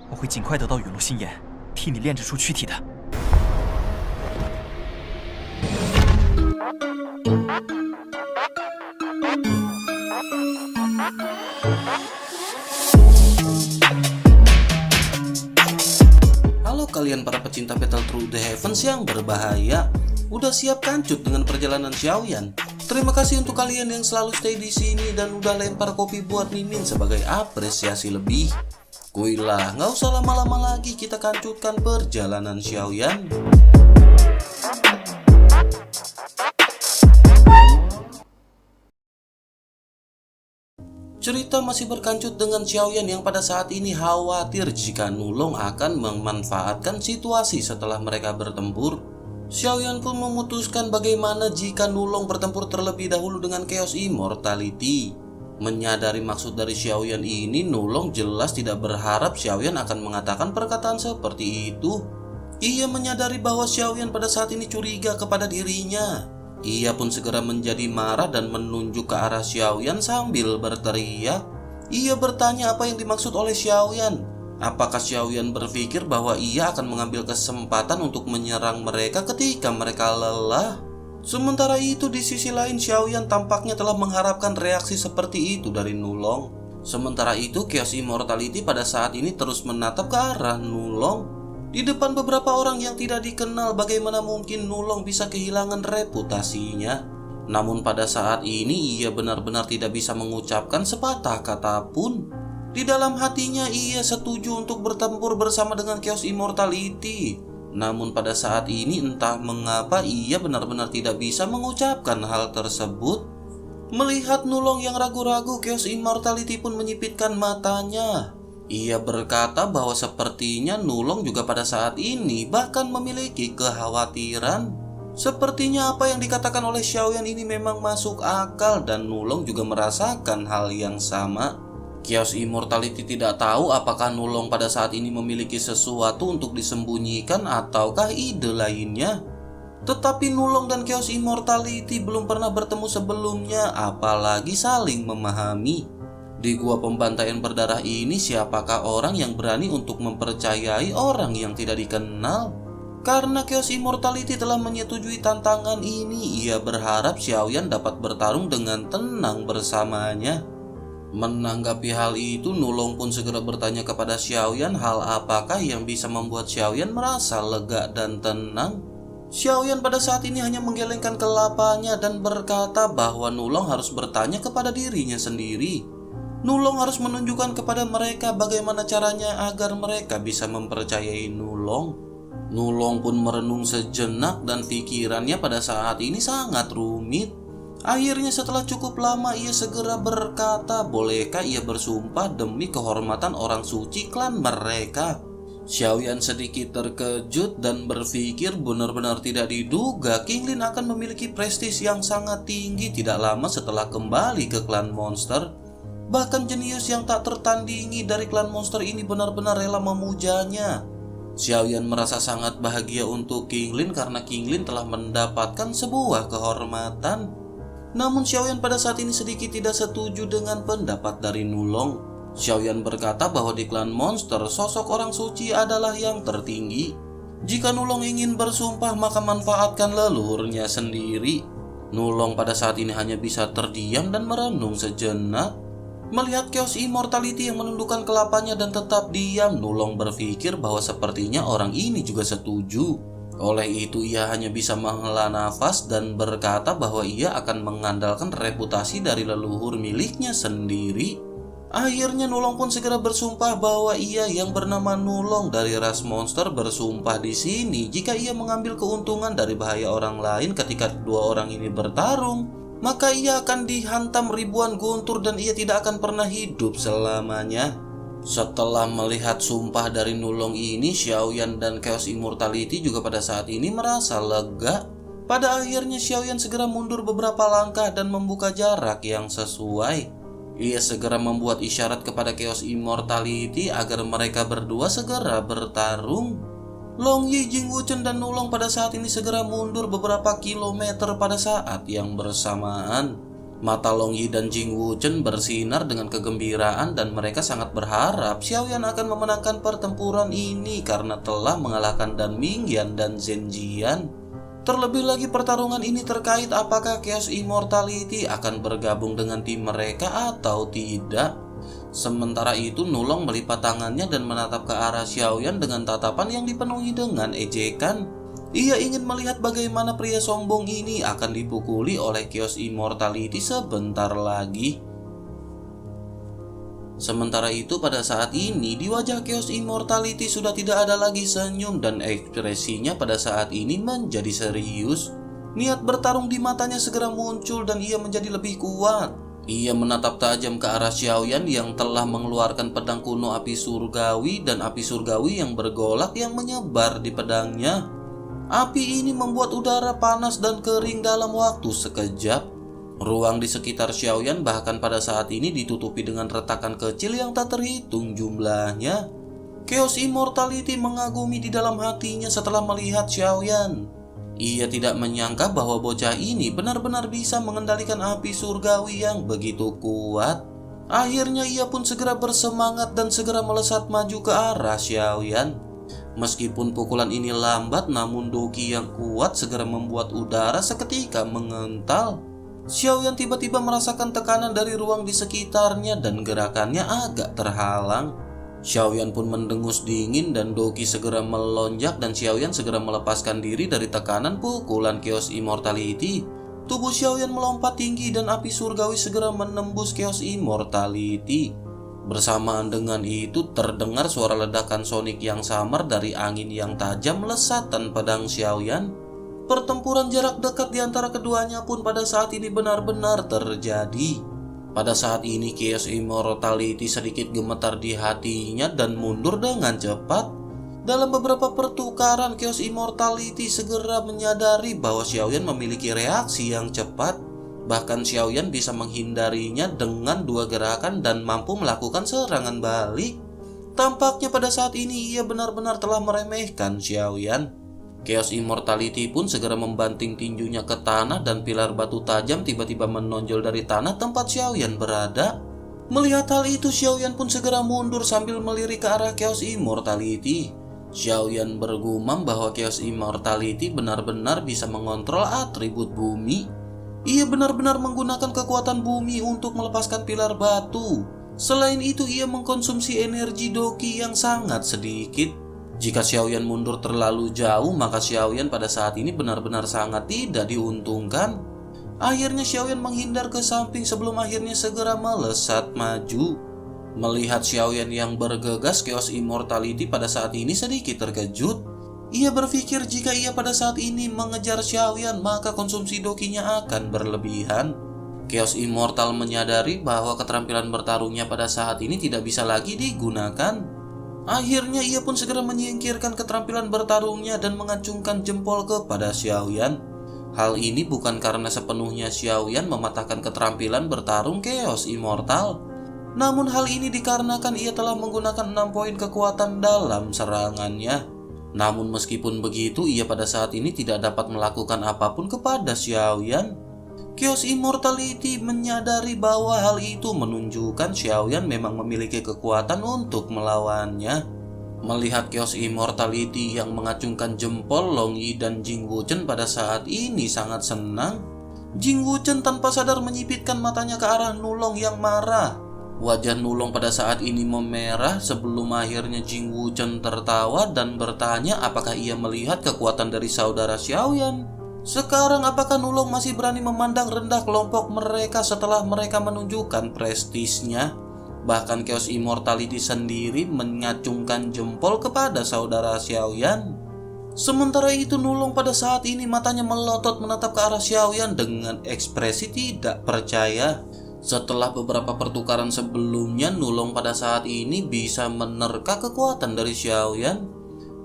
我会尽快得到陨落心炎，替你炼制出躯体的。Halo kalian para pecinta Battle Through the Heavens yang berbahaya. Udah siap kancut dengan perjalanan Xiaoyan? Terima kasih untuk kalian yang selalu stay di sini dan udah lempar kopi buat Mimin sebagai apresiasi lebih. Kuilah, nggak usah lama-lama lagi, kita kancutkan perjalanan Xiaoyan. Cerita masih berkancut dengan Xiaoyan yang pada saat ini khawatir jika Nulong akan memanfaatkan situasi setelah mereka bertempur. Xiaoyan pun memutuskan bagaimana jika Nulong bertempur terlebih dahulu dengan Chaos Immortality. Menyadari maksud dari Xiaoyan ini, Nulong jelas tidak berharap Xiaoyan akan mengatakan perkataan seperti itu. Ia menyadari bahwa Xiaoyan pada saat ini curiga kepada dirinya. Ia pun segera menjadi marah dan menunjuk ke arah Xiaoyan sambil berteriak. Ia bertanya apa yang dimaksud oleh Xiaoyan. Apakah Xiaoyan berpikir bahwa ia akan mengambil kesempatan untuk menyerang mereka ketika mereka lelah? Sementara itu di sisi lain Xiaoyan tampaknya telah mengharapkan reaksi seperti itu dari Nulong. Sementara itu Chaos Immortality pada saat ini terus menatap ke arah Nulong. Di depan beberapa orang yang tidak dikenal, bagaimana mungkin Nulong bisa kehilangan reputasinya? Namun pada saat ini ia benar-benar tidak bisa mengucapkan sepatah kata pun. Di dalam hatinya ia setuju untuk bertempur bersama dengan Chaos Immortality. Namun pada saat ini entah mengapa ia benar-benar tidak bisa mengucapkan hal tersebut. Melihat Nulong yang ragu-ragu, Chaos Immortality pun menyipitkan matanya. Ia berkata bahwa sepertinya Nulong juga pada saat ini bahkan memiliki kekhawatiran. Sepertinya apa yang dikatakan oleh Xiaoyan ini memang masuk akal dan Nulong juga merasakan hal yang sama. Chaos Immortality tidak tahu apakah Nulong pada saat ini memiliki sesuatu untuk disembunyikan ataukah ide lainnya. Tetapi Nulong dan Chaos Immortality belum pernah bertemu sebelumnya, apalagi saling memahami. Di gua pembantaian berdarah ini, siapakah orang yang berani untuk mempercayai orang yang tidak dikenal? Karena Chaos Immortality telah menyetujui tantangan ini, ia berharap Xiaoyan dapat bertarung dengan tenang bersamanya. Menanggapi hal itu, Nulong pun segera bertanya kepada Xiaoyan hal apakah yang bisa membuat Xiaoyan merasa lega dan tenang. Xiaoyan pada saat ini hanya menggelengkan kelapanya dan berkata bahwa Nulong harus bertanya kepada dirinya sendiri. Nulong harus menunjukkan kepada mereka bagaimana caranya agar mereka bisa mempercayai Nulong. Nulong pun merenung sejenak dan pikirannya pada saat ini sangat rumit. Akhirnya setelah cukup lama ia segera berkata, bolehkah ia bersumpah demi kehormatan orang suci klan mereka? Xiaoyan sedikit terkejut dan berpikir benar-benar tidak diduga Qinglin akan memiliki prestis yang sangat tinggi tidak lama setelah kembali ke klan monster. Bahkan jenius yang tak tertandingi dari klan monster ini benar-benar rela memujanya. Xiaoyan merasa sangat bahagia untuk Qinglin karena Qinglin telah mendapatkan sebuah kehormatan. Namun Xiaoyan pada saat ini sedikit tidak setuju dengan pendapat dari Nulong. Xiaoyan berkata bahwa di klan monster sosok orang suci adalah yang tertinggi. Jika Nulong ingin bersumpah maka manfaatkan leluhurnya sendiri. Nulong pada saat ini hanya bisa terdiam dan merenung sejenak. Melihat Chaos Immortality yang menundukkan kelapanya dan tetap diam, Nulong berpikir bahwa sepertinya orang ini juga setuju. Oleh itu ia hanya bisa menghela nafas dan berkata bahwa ia akan mengandalkan reputasi dari leluhur miliknya sendiri. Akhirnya Nulong pun segera bersumpah bahwa ia yang bernama Nulong dari ras monster bersumpah di sini jika ia mengambil keuntungan dari bahaya orang lain ketika kedua orang ini bertarung, maka ia akan dihantam ribuan guntur dan ia tidak akan pernah hidup selamanya. Setelah melihat sumpah dari Nulong ini, Xiaoyan dan Chaos Immortality juga pada saat ini merasa lega. Pada akhirnya Xiaoyan segera mundur beberapa langkah dan membuka jarak yang sesuai. Ia segera membuat isyarat kepada Chaos Immortality agar mereka berdua segera bertarung. Long Yi, Jing Wuchen dan Nulong pada saat ini segera mundur beberapa kilometer pada saat yang bersamaan. Mata Long Yi dan Jing Wuchen bersinar dengan kegembiraan dan mereka sangat berharap Xiaoyan akan memenangkan pertempuran ini karena telah mengalahkan Dan Mingyan dan Zhen Jian. Terlebih lagi pertarungan ini terkait apakah Chaos Immortality akan bergabung dengan tim mereka atau tidak. Sementara itu Nulong melipat tangannya dan menatap ke arah Xiaoyan dengan tatapan yang dipenuhi dengan ejekan. Ia ingin melihat bagaimana pria sombong ini akan dipukuli oleh Chaos Immortality sebentar lagi. Sementara itu pada saat ini di wajah Chaos Immortality sudah tidak ada lagi senyum dan ekspresinya pada saat ini menjadi serius. Niat bertarung di matanya segera muncul dan ia menjadi lebih kuat. Ia menatap tajam ke arah Xiaoyan yang telah mengeluarkan pedang kuno api surgawi dan api surgawi yang bergolak yang menyebar di pedangnya. Api ini membuat udara panas dan kering dalam waktu sekejap. Ruang di sekitar Xiaoyan bahkan pada saat ini ditutupi dengan retakan kecil yang tak terhitung jumlahnya. Chaos Immortality mengagumi di dalam hatinya setelah melihat Xiaoyan. Ia tidak menyangka bahwa bocah ini benar-benar bisa mengendalikan api surgawi yang begitu kuat. Akhirnya ia pun segera bersemangat dan segera melesat maju ke arah Xiaoyan. Meskipun pukulan ini lambat, namun doki yang kuat segera membuat udara seketika mengental. Xiaoyan tiba-tiba merasakan tekanan dari ruang di sekitarnya dan gerakannya agak terhalang. Xiaoyan pun mendengus dingin dan doki segera melonjak dan Xiaoyan segera melepaskan diri dari tekanan pukulan Chaos Immortality. Tubuh Xiaoyan melompat tinggi dan api surgawi segera menembus Chaos Immortality. Bersamaan dengan itu terdengar suara ledakan sonik yang samar dari angin yang tajam melesatkan pedang Xiaoyan. Pertempuran jarak dekat di antara keduanya pun pada saat ini benar-benar terjadi. Pada saat ini Chaos Immortality sedikit gemetar di hatinya dan mundur dengan cepat. Dalam beberapa pertukaran Chaos Immortality segera menyadari bahwa Xiaoyan memiliki reaksi yang cepat. Bahkan Xiaoyan bisa menghindarinya dengan dua gerakan dan mampu melakukan serangan balik. Tampaknya pada saat ini ia benar-benar telah meremehkan Xiaoyan. Chaos Immortality pun segera membanting tinjunya ke tanah dan pilar batu tajam tiba-tiba menonjol dari tanah tempat Xiaoyan berada. Melihat hal itu Xiaoyan pun segera mundur sambil melirik ke arah Chaos Immortality. Xiaoyan bergumam bahwa Chaos Immortality benar-benar bisa mengontrol atribut bumi. Ia benar-benar menggunakan kekuatan bumi untuk melepaskan pilar batu. Selain itu ia mengkonsumsi energi doki yang sangat sedikit. Jika Xiaoyan mundur terlalu jauh maka Xiaoyan pada saat ini benar-benar sangat tidak diuntungkan. Akhirnya Xiaoyan menghindar ke samping sebelum akhirnya segera melesat maju. Melihat Xiaoyan yang bergegas, Chaos Immortality pada saat ini sedikit terkejut. Ia berpikir jika ia pada saat ini mengejar Xiaoyan maka konsumsi dokinya akan berlebihan. Chaos Immortal menyadari bahwa keterampilan bertarungnya pada saat ini tidak bisa lagi digunakan. Akhirnya ia pun segera menyingkirkan keterampilan bertarungnya dan mengacungkan jempol kepada Xiaoyan. Hal ini bukan karena sepenuhnya Xiaoyan mematahkan keterampilan bertarung Chaos Immortal. Namun hal ini dikarenakan ia telah menggunakan 6 poin kekuatan dalam serangannya. Namun meskipun begitu ia pada saat ini tidak dapat melakukan apapun kepada Xiaoyan. Chaos Immortality menyadari bahwa hal itu menunjukkan Xiaoyan memang memiliki kekuatan untuk melawannya. Melihat Chaos Immortality yang mengacungkan jempol, Long Yi dan Jing Wuchen pada saat ini sangat senang. Jing Wuchen tanpa sadar menyipitkan matanya ke arah Nulong yang marah. Wajah Nulong pada saat ini memerah sebelum akhirnya Jing Wuchen tertawa dan bertanya apakah ia melihat kekuatan dari saudara Xiaoyan. Sekarang apakah Nulong masih berani memandang rendah kelompok mereka setelah mereka menunjukkan prestisnya? Bahkan Chaos Immortality sendiri mengacungkan jempol kepada saudara Xiaoyan. Sementara itu Nulong pada saat ini matanya melotot menatap ke arah Xiaoyan dengan ekspresi tidak percaya. Setelah beberapa pertukaran sebelumnya, Nulong pada saat ini bisa menerka kekuatan dari Xiaoyan.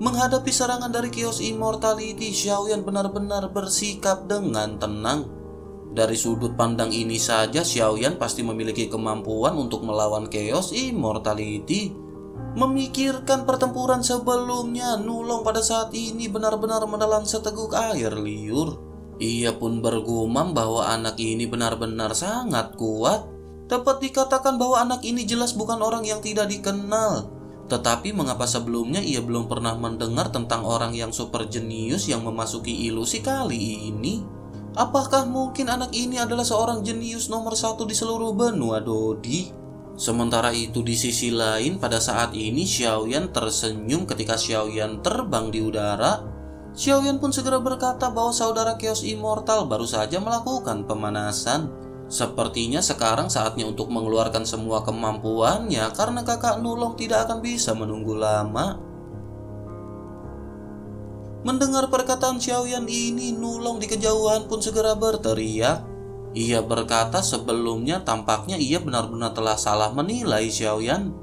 Menghadapi serangan dari Chaos Immortality, Xiaoyan benar-benar bersikap dengan tenang. Dari sudut pandang ini saja, Xiaoyan pasti memiliki kemampuan untuk melawan Chaos Immortality. Memikirkan pertempuran sebelumnya, Nulong pada saat ini benar-benar menelan seteguk air liur. Ia pun bergumam bahwa anak ini benar-benar sangat kuat. Dapat dikatakan bahwa anak ini jelas bukan orang yang tidak dikenal. Tetapi mengapa sebelumnya ia belum pernah mendengar tentang orang yang super jenius yang memasuki ilusi kali ini? Apakah mungkin anak ini adalah seorang jenius nomor 1 di seluruh benua Dodi? Sementara itu di sisi lain, pada saat ini Xiaoyan tersenyum ketika Xiaoyan terbang di udara. Xiaoyan pun segera berkata bahwa saudara Chaos Immortal baru saja melakukan pemanasan. Sepertinya sekarang saatnya untuk mengeluarkan semua kemampuannya karena kakak Nulong tidak akan bisa menunggu lama. Mendengar perkataan Xiaoyan ini, Nulong di kejauhan pun segera berteriak. Ia berkata sebelumnya tampaknya ia benar-benar telah salah menilai Xiaoyan.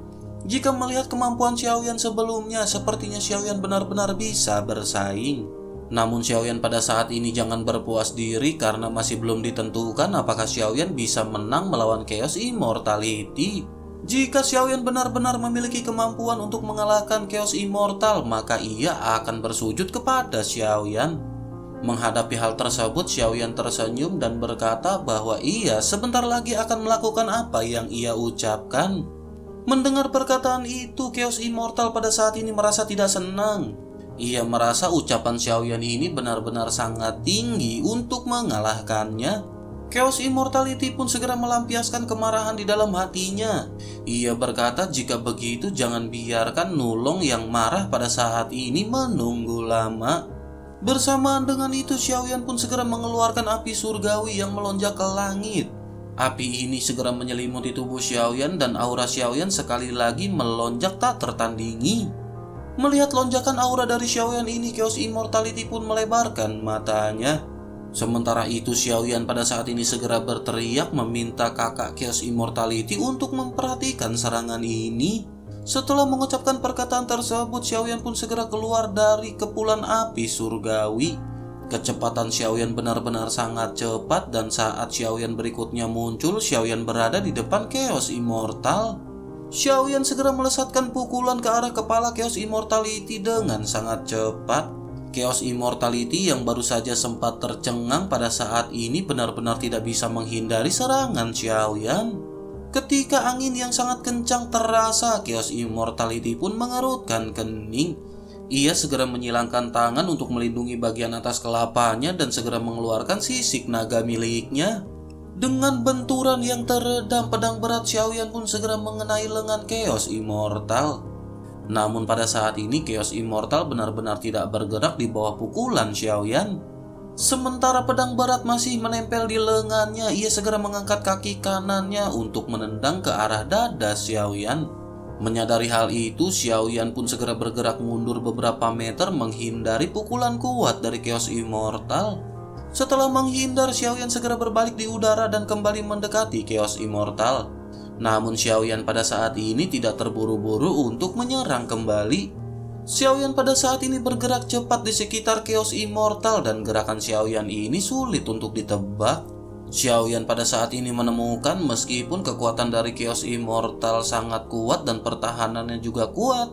Jika melihat kemampuan Xiaoyan sebelumnya, sepertinya Xiaoyan benar-benar bisa bersaing. Namun Xiaoyan pada saat ini jangan berpuas diri karena masih belum ditentukan apakah Xiaoyan bisa menang melawan Chaos Immortality. Jika Xiaoyan benar-benar memiliki kemampuan untuk mengalahkan Chaos Immortal, maka ia akan bersujud kepada Xiaoyan. Menghadapi hal tersebut, Xiaoyan tersenyum dan berkata bahwa ia sebentar lagi akan melakukan apa yang ia ucapkan. Mendengar perkataan itu, Chaos Immortal pada saat ini merasa tidak senang. Ia merasa ucapan Xiaoyan ini benar-benar sangat tinggi untuk mengalahkannya. Chaos Immortality pun segera melampiaskan kemarahan di dalam hatinya. Ia berkata jika begitu jangan biarkan Nulong yang marah pada saat ini menunggu lama. Bersamaan dengan itu Xiaoyan pun segera mengeluarkan api surgawi yang melonjak ke langit. Api ini segera menyelimuti tubuh Xiaoyan dan aura Xiaoyan sekali lagi melonjak tak tertandingi. Melihat lonjakan aura dari Xiaoyan ini, Chaos Immortality pun melebarkan matanya. Sementara itu Xiaoyan pada saat ini segera berteriak meminta kakak Chaos Immortality untuk memperhatikan serangan ini. Setelah mengucapkan perkataan tersebut, Xiaoyan pun segera keluar dari kepulan api surgawi. Kecepatan Xiaoyan benar-benar sangat cepat dan saat Xiaoyan berikutnya muncul, Xiaoyan berada di depan Chaos Immortal. Xiaoyan segera melesatkan pukulan ke arah kepala Chaos Immortality dengan sangat cepat. Chaos Immortality yang baru saja sempat tercengang pada saat ini benar-benar tidak bisa menghindari serangan Xiaoyan. Ketika angin yang sangat kencang terasa, Chaos Immortality pun mengerutkan kening. Ia segera menyilangkan tangan untuk melindungi bagian atas kelapanya dan segera mengeluarkan sisik naga miliknya. Dengan benturan yang teredam, pedang berat Xiaoyan pun segera mengenai lengan Chaos Immortal. Namun pada saat ini Chaos Immortal benar-benar tidak bergerak di bawah pukulan Xiaoyan. Sementara pedang berat masih menempel di lengannya, ia segera mengangkat kaki kanannya untuk menendang ke arah dada Xiaoyan. Menyadari hal itu, Xiaoyan pun segera bergerak mundur beberapa meter menghindari pukulan kuat dari Chaos Immortal. Setelah menghindar, Xiaoyan segera berbalik di udara dan kembali mendekati Chaos Immortal. Namun Xiaoyan pada saat ini tidak terburu-buru untuk menyerang kembali. Xiaoyan pada saat ini bergerak cepat di sekitar Chaos Immortal dan gerakan Xiaoyan ini sulit untuk ditebak. Xiaoyan pada saat ini menemukan meskipun kekuatan dari Chaos Immortal sangat kuat dan pertahanannya juga kuat,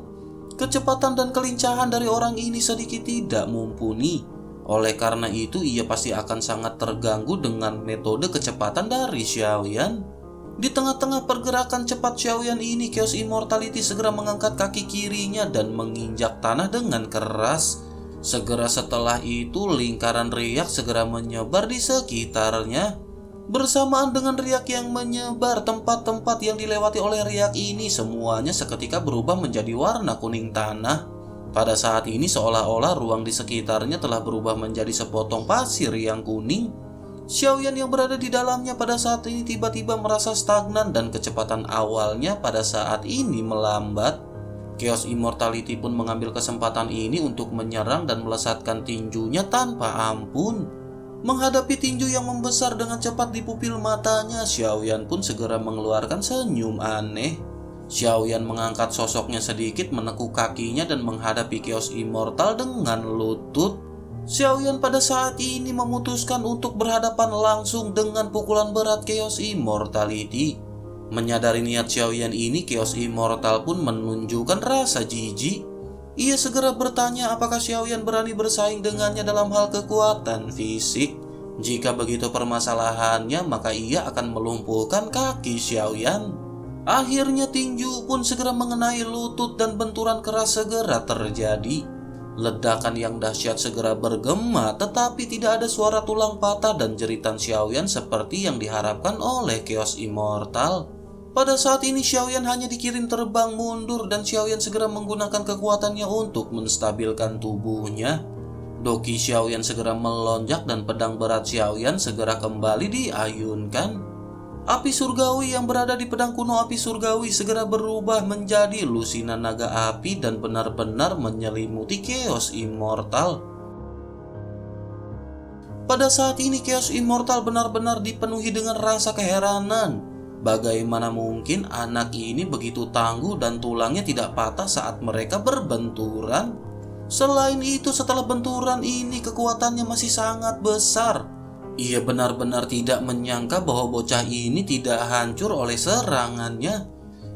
kecepatan dan kelincahan dari orang ini sedikit tidak mumpuni. Oleh karena itu, ia pasti akan sangat terganggu dengan metode kecepatan dari Xiaoyan. Di tengah-tengah pergerakan cepat Xiaoyan ini, Chaos Immortality segera mengangkat kaki kirinya dan menginjak tanah dengan keras. Segera setelah itu, lingkaran riak segera menyebar di sekitarnya. Bersamaan dengan riak yang menyebar, tempat-tempat yang dilewati oleh riak ini semuanya seketika berubah menjadi warna kuning tanah. Pada saat ini seolah-olah ruang di sekitarnya telah berubah menjadi sepotong pasir yang kuning. Xiaoyan yang berada di dalamnya pada saat ini tiba-tiba merasa stagnan dan kecepatan awalnya pada saat ini melambat. Chaos Immortality pun mengambil kesempatan ini untuk menyerang dan melesatkan tinjunya tanpa ampun. Menghadapi tinju yang membesar dengan cepat di pupil matanya, Xiaoyan pun segera mengeluarkan senyum aneh. Xiaoyan mengangkat sosoknya sedikit, menekuk kakinya dan menghadapi Chaos Immortal dengan lutut. Xiaoyan pada saat ini memutuskan untuk berhadapan langsung dengan pukulan berat Chaos Immortality. Menyadari niat Xiaoyan ini, Chaos Immortal pun menunjukkan rasa jijik. Ia segera bertanya apakah Xiaoyan berani bersaing dengannya dalam hal kekuatan fisik. Jika begitu permasalahannya, maka ia akan melumpuhkan kaki Xiaoyan. Akhirnya tinju pun segera mengenai lutut dan benturan keras segera terjadi. Ledakan yang dahsyat segera bergema, tetapi tidak ada suara tulang patah dan jeritan Xiaoyan seperti yang diharapkan oleh Chaos Immortal. Pada saat ini Xiaoyan hanya dikirim terbang mundur dan Xiaoyan segera menggunakan kekuatannya untuk menstabilkan tubuhnya. Doki Xiaoyan segera melonjak dan pedang berat Xiaoyan segera kembali diayunkan. Api surgawi yang berada di pedang kuno api surgawi segera berubah menjadi lusinan naga api dan benar-benar menyelimuti Chaos Immortal. Pada saat ini Chaos Immortal benar-benar dipenuhi dengan rasa keheranan. Bagaimana mungkin anak ini begitu tangguh dan tulangnya tidak patah saat mereka berbenturan? Selain itu, setelah benturan ini kekuatannya masih sangat besar. Ia benar-benar tidak menyangka bahwa bocah ini tidak hancur oleh serangannya.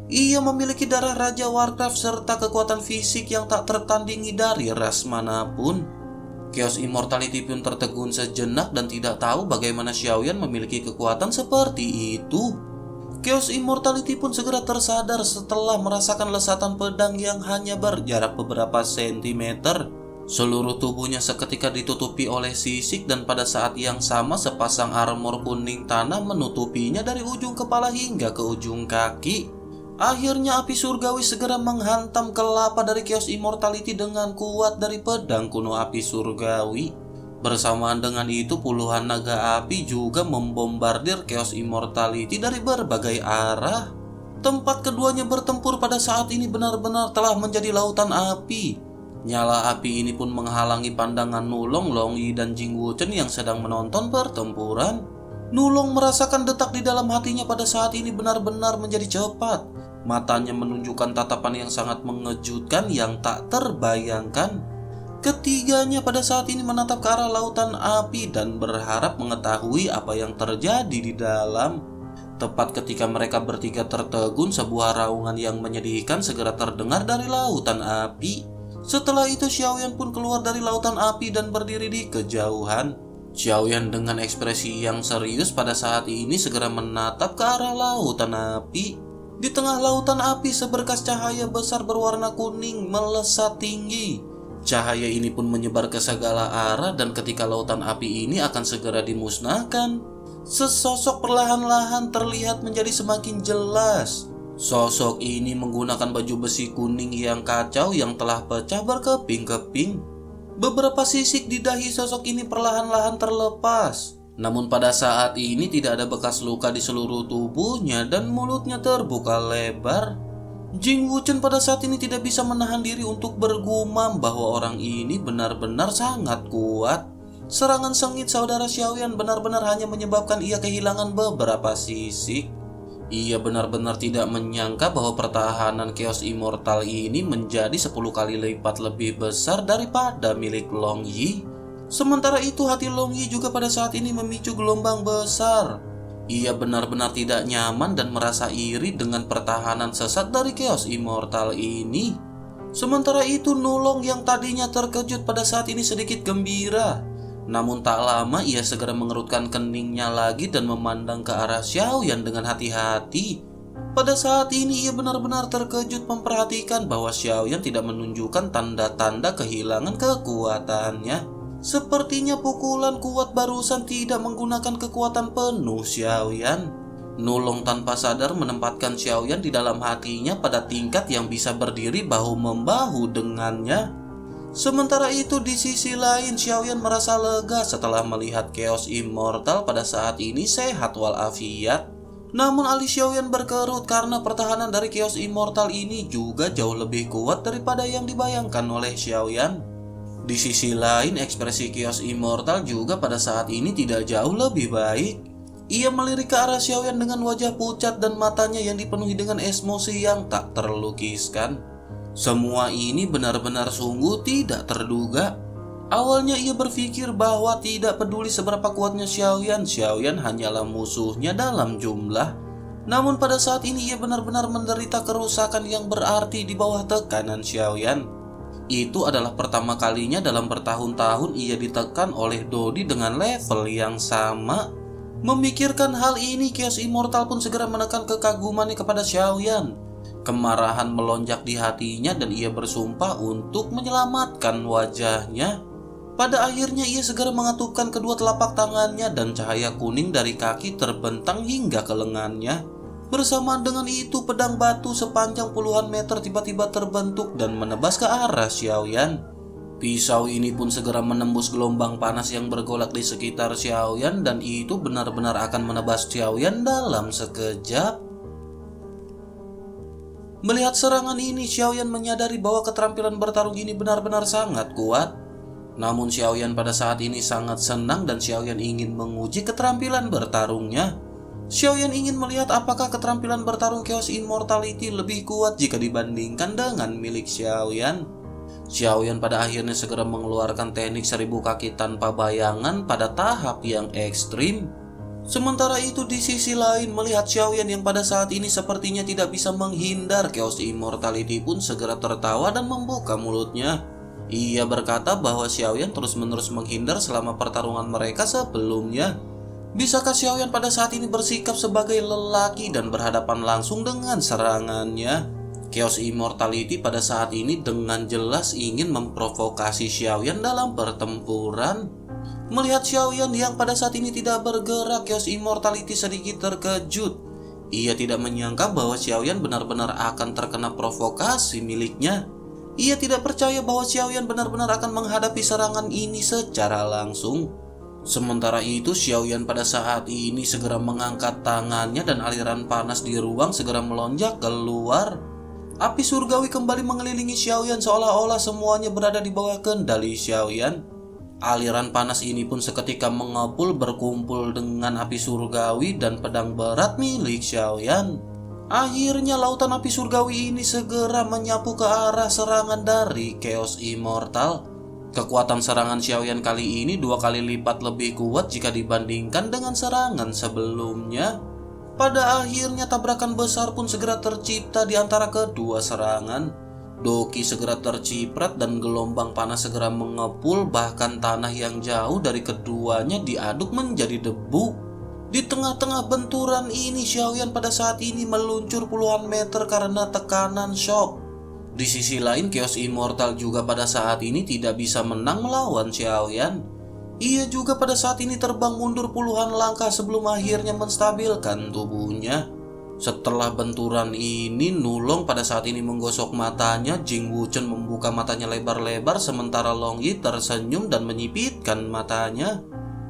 Ia memiliki darah Raja Warcraft serta kekuatan fisik yang tak tertandingi dari ras manapun. Chaos Immortality pun tertegun sejenak dan tidak tahu bagaimana Xiaoyan memiliki kekuatan seperti itu. Chaos Immortality pun segera tersadar setelah merasakan lesatan pedang yang hanya berjarak beberapa sentimeter. Seluruh tubuhnya seketika ditutupi oleh sisik dan pada saat yang sama sepasang armor kuning tanah menutupinya dari ujung kepala hingga ke ujung kaki. Akhirnya api surgawi segera menghantam kelapa dari Chaos Immortality dengan kuat dari pedang kuno api surgawi. Bersamaan dengan itu puluhan naga api juga membombardir Chaos Immortality dari berbagai arah. Tempat keduanya bertempur pada saat ini benar-benar telah menjadi lautan api. Nyala api ini pun menghalangi pandangan Nulong, Longyi, dan Jing Wuchen yang sedang menonton pertempuran. Nulong merasakan detak di dalam hatinya pada saat ini benar-benar menjadi cepat. Matanya menunjukkan tatapan yang sangat mengejutkan yang tak terbayangkan. Ketiganya pada saat ini menatap ke arah lautan api dan berharap mengetahui apa yang terjadi di dalam. Tepat ketika mereka bertiga tertegun, sebuah raungan yang menyedihkan segera terdengar dari lautan api. Setelah itu Xiaoyan pun keluar dari lautan api dan berdiri di kejauhan. Xiaoyan dengan ekspresi yang serius pada saat ini segera menatap ke arah lautan api. Di tengah lautan api seberkas cahaya besar berwarna kuning melesat tinggi. Cahaya ini pun menyebar ke segala arah dan ketika lautan api ini akan segera dimusnahkan, sesosok perlahan-lahan terlihat menjadi semakin jelas. Sosok ini menggunakan baju besi kuning yang kacau yang telah pecah berkeping-keping. Beberapa sisik di dahi sosok ini perlahan-lahan terlepas. Namun pada saat ini tidak ada bekas luka di seluruh tubuhnya dan mulutnya terbuka lebar. Jing Wuchen pada saat ini tidak bisa menahan diri untuk bergumam bahwa orang ini benar-benar sangat kuat. Serangan sengit saudara Xiaoyan benar-benar hanya menyebabkan ia kehilangan beberapa sisik. Ia benar-benar tidak menyangka bahwa pertahanan Chaos Immortal ini menjadi 10 kali lipat lebih besar daripada milik Longyi. Sementara itu hati Longyi juga pada saat ini memicu gelombang besar. Ia benar-benar tidak nyaman dan merasa iri dengan pertahanan sesat dari Chaos Immortal ini. Sementara itu Nulong yang tadinya terkejut pada saat ini sedikit gembira. Namun tak lama ia segera mengerutkan keningnya lagi dan memandang ke arah Xiaoyan dengan hati-hati. Pada saat ini ia benar-benar terkejut memperhatikan bahwa Xiaoyan tidak menunjukkan tanda-tanda kehilangan kekuatannya. Sepertinya pukulan kuat barusan tidak menggunakan kekuatan penuh Xiaoyan. Nulong tanpa sadar menempatkan Xiaoyan di dalam hatinya pada tingkat yang bisa berdiri bahu-membahu dengannya. Sementara itu di sisi lain Xiaoyan merasa lega setelah melihat Chaos Immortal pada saat ini sehat walafiat. Namun alis Xiaoyan berkerut karena pertahanan dari Chaos Immortal ini juga jauh lebih kuat daripada yang dibayangkan oleh Xiaoyan. Di sisi lain ekspresi Chaos Immortal juga pada saat ini tidak jauh lebih baik. Ia melirik ke arah Xiaoyan dengan wajah pucat dan matanya yang dipenuhi dengan emosi yang tak terlukiskan. Semua ini benar-benar sungguh tidak terduga. Awalnya ia berpikir bahwa tidak peduli seberapa kuatnya Xiaoyan hanyalah musuhnya dalam jumlah. Namun pada saat ini ia benar-benar menderita kerusakan yang berarti di bawah tekanan Xiaoyan. Itu adalah pertama kalinya dalam bertahun-tahun ia ditekan oleh Dodi dengan level yang sama. Memikirkan hal ini, Chaos Immortal pun segera menekan kekagumannya kepada Xiaoyan. Kemarahan melonjak di hatinya dan ia bersumpah untuk menyelamatkan wajahnya. Pada akhirnya ia segera mengatupkan kedua telapak tangannya dan cahaya kuning dari kaki terbentang hingga ke lengannya. Bersamaan dengan itu pedang batu sepanjang puluhan meter tiba-tiba terbentuk dan menebas ke arah Xiaoyan. Pisau ini pun segera menembus gelombang panas yang bergolak di sekitar Xiaoyan dan itu benar-benar akan menebas Xiaoyan dalam sekejap. Melihat serangan ini, Xiaoyan menyadari bahwa keterampilan bertarung ini benar-benar sangat kuat. Namun Xiaoyan pada saat ini sangat senang dan Xiaoyan ingin menguji keterampilan bertarungnya. Xiaoyan ingin melihat apakah keterampilan bertarung Chaos Immortality lebih kuat jika dibandingkan dengan milik Xiaoyan. Xiaoyan pada akhirnya segera mengeluarkan teknik 1000 kaki tanpa bayangan pada tahap yang ekstrim. Sementara itu di sisi lain, melihat Xiaoyan yang pada saat ini sepertinya tidak bisa menghindar, Chaos Immortality pun segera tertawa dan membuka mulutnya. Ia berkata bahwa Xiaoyan terus-menerus menghindar selama pertarungan mereka sebelumnya. Bisakah Xiaoyan pada saat ini bersikap sebagai lelaki dan berhadapan langsung dengan serangannya? Chaos Immortality pada saat ini dengan jelas ingin memprovokasi Xiaoyan dalam pertempuran. Melihat Xiaoyan yang pada saat ini tidak bergerak, Chaos Immortality sedikit terkejut. Ia tidak menyangka bahwa Xiaoyan benar-benar akan terkena provokasi miliknya. Ia tidak percaya bahwa Xiaoyan benar-benar akan menghadapi serangan ini secara langsung. Sementara itu Xiaoyan pada saat ini segera mengangkat tangannya dan aliran panas di ruang segera melonjak keluar. Api surgawi kembali mengelilingi Xiaoyan seolah-olah semuanya berada di bawah kendali Xiaoyan. Aliran panas ini pun seketika mengepul berkumpul dengan api surgawi dan pedang berat milik Xiaoyan. Akhirnya lautan api surgawi ini segera menyapu ke arah serangan dari Chaos Immortal. Kekuatan serangan Xiaoyan kali ini 2 kali lipat lebih kuat jika dibandingkan dengan serangan sebelumnya. Pada akhirnya tabrakan besar pun segera tercipta di antara kedua serangan. Doki segera terciprat dan gelombang panas segera mengepul, bahkan tanah yang jauh dari keduanya diaduk menjadi debu. Di tengah-tengah benturan ini, Xiaoyan pada saat ini meluncur puluhan meter karena tekanan shock. Di sisi lain, Chaos Immortal juga pada saat ini tidak bisa menang melawan Xiaoyan. Ia juga pada saat ini terbang mundur puluhan langkah sebelum akhirnya menstabilkan tubuhnya. Setelah benturan ini, Nulong pada saat ini menggosok matanya. Jing Wuchen membuka matanya lebar-lebar sementara Long Yi tersenyum dan menyipitkan matanya.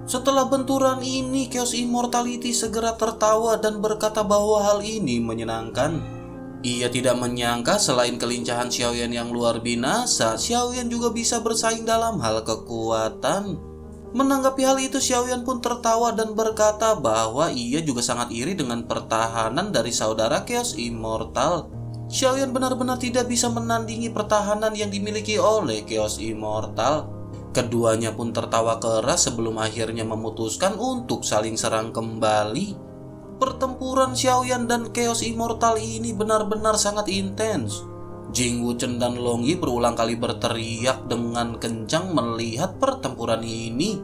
Setelah benturan ini, Chaos Immortality segera tertawa dan berkata bahwa hal ini menyenangkan. Ia tidak menyangka selain kelincahan Xiaoyan yang luar binasa, Xiaoyan juga bisa bersaing dalam hal kekuatan. Menanggapi hal itu, Xiaoyan pun tertawa dan berkata bahwa ia juga sangat iri dengan pertahanan dari saudara Chaos Immortal. Xiaoyan benar-benar tidak bisa menandingi pertahanan yang dimiliki oleh Chaos Immortal. Keduanya pun tertawa keras sebelum akhirnya memutuskan untuk saling serang kembali. Pertempuran Xiaoyan dan Chaos Immortal ini benar-benar sangat intens. Jing Wuchen dan Long Yi berulang kali berteriak dengan kencang melihat pertempuran ini.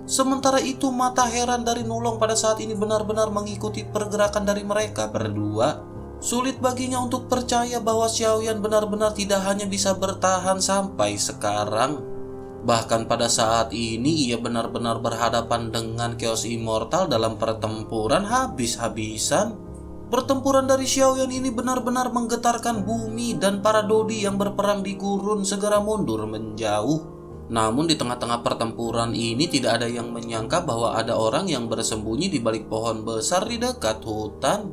Sementara itu mata heran dari Nulong pada saat ini benar-benar mengikuti pergerakan dari mereka berdua. Sulit baginya untuk percaya bahwa Xiaoyan benar-benar tidak hanya bisa bertahan sampai sekarang. Bahkan pada saat ini ia benar-benar berhadapan dengan Chaos Immortal dalam pertempuran habis-habisan. Pertempuran dari Xiaoyan ini benar-benar menggetarkan bumi dan para Dodi yang berperang di gurun segera mundur menjauh. Namun di tengah-tengah pertempuran ini tidak ada yang menyangka bahwa ada orang yang bersembunyi di balik pohon besar di dekat hutan.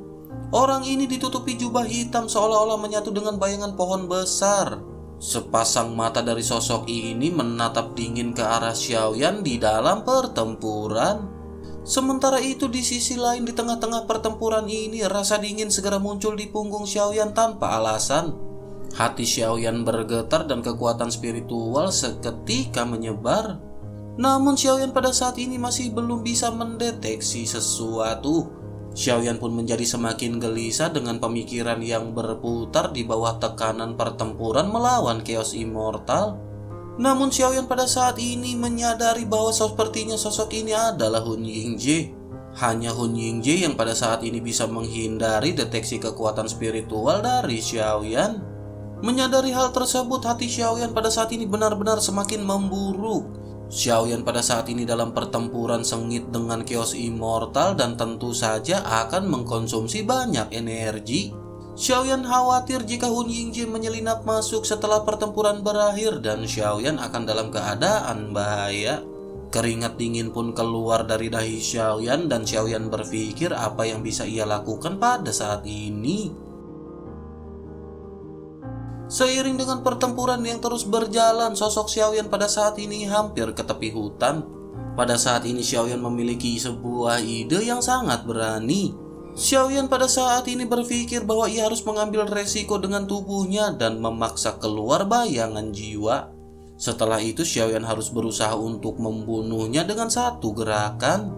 Orang ini ditutupi jubah hitam seolah-olah menyatu dengan bayangan pohon besar. Sepasang mata dari sosok ini menatap dingin ke arah Xiaoyan di dalam pertempuran. Sementara itu di sisi lain di tengah-tengah pertempuran ini rasa dingin segera muncul di punggung Xiaoyan tanpa alasan. Hati Xiaoyan bergetar dan kekuatan spiritual seketika menyebar. Namun Xiaoyan pada saat ini masih belum bisa mendeteksi sesuatu. Xiaoyan pun menjadi semakin gelisah dengan pemikiran yang berputar di bawah tekanan pertempuran melawan Chaos Immortal. Namun Xiaoyan pada saat ini menyadari bahwa sepertinya sosok ini adalah Hun Yingje. Hanya Hun Yingje yang pada saat ini bisa menghindari deteksi kekuatan spiritual dari Xiaoyan. Menyadari hal tersebut, hati Xiaoyan pada saat ini benar-benar semakin memburuk. Xiaoyan pada saat ini dalam pertempuran sengit dengan Chaos Immortal dan tentu saja akan mengkonsumsi banyak energi. Xiaoyan khawatir jika Hun Yingje menyelinap masuk setelah pertempuran berakhir dan Xiaoyan akan dalam keadaan bahaya. Keringat dingin pun keluar dari dahi Xiaoyan dan Xiaoyan berpikir apa yang bisa ia lakukan pada saat ini. Seiring dengan pertempuran yang terus berjalan, sosok Xiaoyan pada saat ini hampir ke tepi hutan. Pada saat ini Xiaoyan memiliki sebuah ide yang sangat berani. Xiaoyan pada saat ini berpikir bahwa ia harus mengambil resiko dengan tubuhnya dan memaksa keluar bayangan jiwa. Setelah itu Xiaoyan harus berusaha untuk membunuhnya dengan satu gerakan.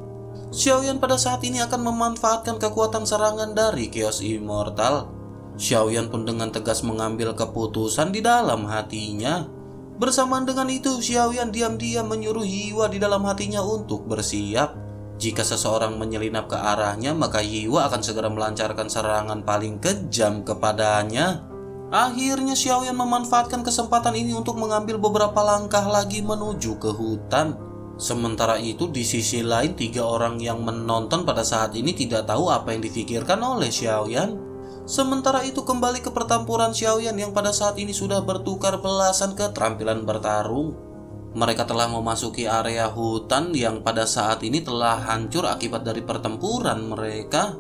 Xiaoyan pada saat ini akan memanfaatkan kekuatan serangan dari Chaos Immortal. Xiaoyan pun dengan tegas mengambil keputusan di dalam hatinya. Bersamaan dengan itu Xiaoyan diam-diam menyuruh Yiwa di dalam hatinya untuk bersiap. Jika seseorang menyelinap ke arahnya, maka Yiwa akan segera melancarkan serangan paling kejam kepadanya. Akhirnya Xiaoyan memanfaatkan kesempatan ini untuk mengambil beberapa langkah lagi menuju ke hutan. Sementara itu di sisi lain 3 orang yang menonton pada saat ini tidak tahu apa yang difikirkan oleh Xiaoyan. Sementara itu kembali ke pertempuran Xiaoyan yang pada saat ini sudah bertukar belasan keterampilan bertarung. Mereka telah memasuki area hutan yang pada saat ini telah hancur akibat dari pertempuran mereka.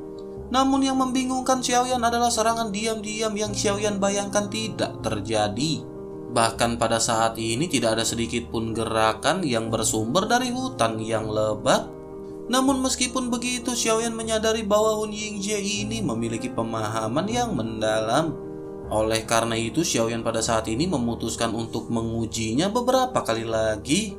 Namun yang membingungkan Xiaoyan adalah serangan diam-diam yang Xiaoyan bayangkan tidak terjadi. Bahkan pada saat ini tidak ada sedikit pun gerakan yang bersumber dari hutan yang lebat. Namun meskipun begitu, Xiaoyan menyadari bahwa Hun Yingje ini memiliki pemahaman yang mendalam. Oleh karena itu, Xiaoyan pada saat ini memutuskan untuk mengujinya beberapa kali lagi.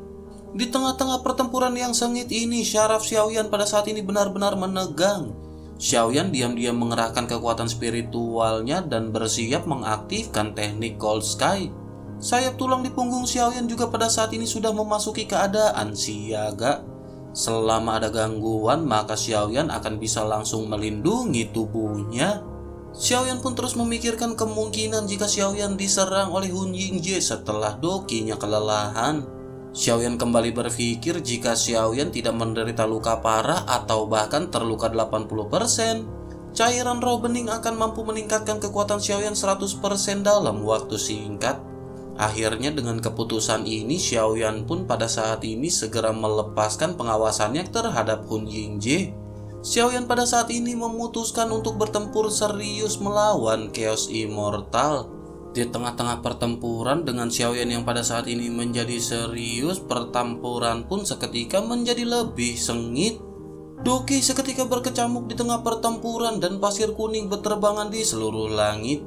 Di tengah-tengah pertempuran yang sengit ini, syaraf Xiaoyan pada saat ini benar-benar menegang. Xiaoyan diam-diam mengerahkan kekuatan spiritualnya dan bersiap mengaktifkan teknik Cold Sky. Sayap tulang di punggung Xiaoyan juga pada saat ini sudah memasuki keadaan siaga. Selama ada gangguan, maka Xiaoyan akan bisa langsung melindungi tubuhnya. Xiaoyan pun terus memikirkan kemungkinan jika Xiaoyan diserang oleh Hun Yingje setelah dokinya kelelahan. Xiaoyan kembali berpikir jika Xiaoyan tidak menderita luka parah atau bahkan terluka 80%, cairan roh bening akan mampu meningkatkan kekuatan Xiaoyan 100% dalam waktu singkat. Akhirnya dengan keputusan ini Xiaoyan pun pada saat ini segera melepaskan pengawasannya terhadap Hun Yingje. Xiaoyan pada saat ini memutuskan untuk bertempur serius melawan Chaos Immortal. Di tengah-tengah pertempuran dengan Xiaoyan yang pada saat ini menjadi serius, pertempuran pun seketika menjadi lebih sengit. Doki seketika berkecamuk di tengah pertempuran dan pasir kuning berterbangan di seluruh langit.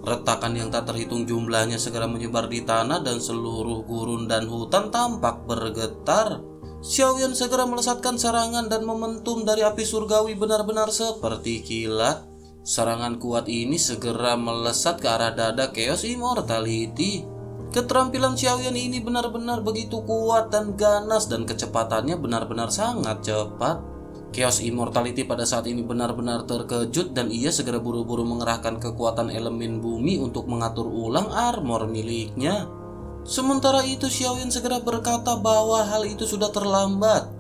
Retakan yang tak terhitung jumlahnya segera menyebar di tanah dan seluruh gurun dan hutan tampak bergetar. Xiaoyan segera melesatkan serangan dan momentum dari api surgawi benar-benar seperti kilat. Serangan kuat ini segera melesat ke arah dada Chaos Immortality. Keterampilan Xiaoyan ini benar-benar begitu kuat dan ganas dan kecepatannya benar-benar sangat cepat. Chaos Immortality pada saat ini benar-benar terkejut dan ia segera buru-buru mengerahkan kekuatan elemen bumi untuk mengatur ulang armor miliknya. Sementara itu Xiaoyan segera berkata bahwa hal itu sudah terlambat.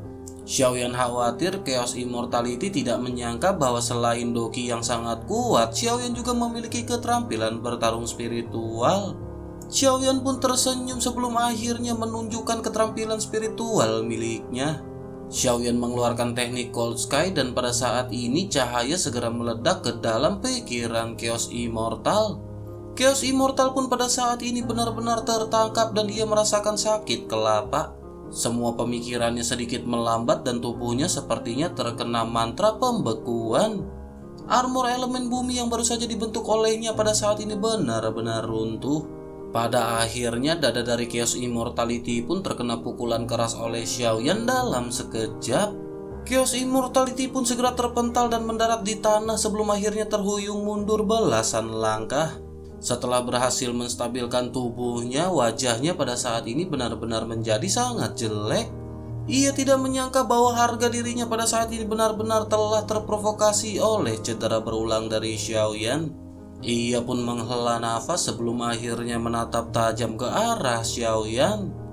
Xiaoyan khawatir Chaos Immortality tidak menyangka bahwa selain doki yang sangat kuat, Xiaoyan juga memiliki keterampilan bertarung spiritual. Xiaoyan pun tersenyum sebelum akhirnya menunjukkan keterampilan spiritual miliknya. Xiaoyan mengeluarkan teknik Cold Sky dan pada saat ini cahaya segera meledak ke dalam pikiran Chaos Immortal. Chaos Immortal pun pada saat ini benar-benar tertangkap dan ia merasakan sakit kelapa. Semua pemikirannya sedikit melambat dan tubuhnya sepertinya terkena mantra pembekuan. Armor elemen bumi yang baru saja dibentuk olehnya pada saat ini benar-benar runtuh. Pada akhirnya dada dari Chaos Immortality pun terkena pukulan keras oleh Xiaoyan dalam sekejap. Kios Immortality pun segera terpental dan mendarat di tanah sebelum akhirnya terhuyung mundur belasan langkah. Setelah berhasil menstabilkan tubuhnya, wajahnya pada saat ini benar-benar menjadi sangat jelek. Ia tidak menyangka bahwa harga dirinya pada saat ini benar-benar telah terprovokasi oleh cedera berulang dari Xiaoyan. Ia pun menghela nafas sebelum akhirnya menatap tajam ke arah Xiaoyan.